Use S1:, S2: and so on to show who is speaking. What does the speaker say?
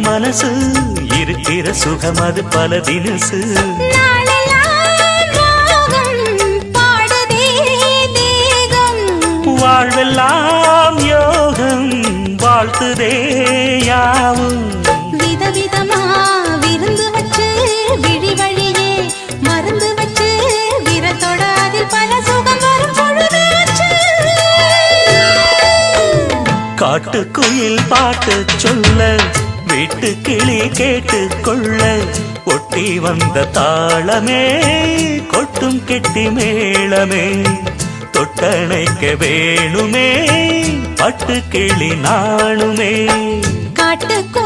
S1: மனசு இருக்கிற சுகம் அது பல தினசு வாழ்வெல்லாம் யோகம் வாழ்த்துதே யாவும்
S2: விதவிதமா விருந்து வச்சு விழி வழியே மருந்து வச்சு விரத்தோட அதில் பல சுகம் வரும் பொழுதாச்சு
S1: காட்டுக்குயில் பாட்டு சொல்ல வீட்டு கிளி கேட்டு கொள்ள ஒட்டி வந்த தாளமே கொட்டும் கெட்டி மேளமே தொட்டணைக்க வேணுமே பட்டு கிளி நாணுமே
S2: காட்டுக்கு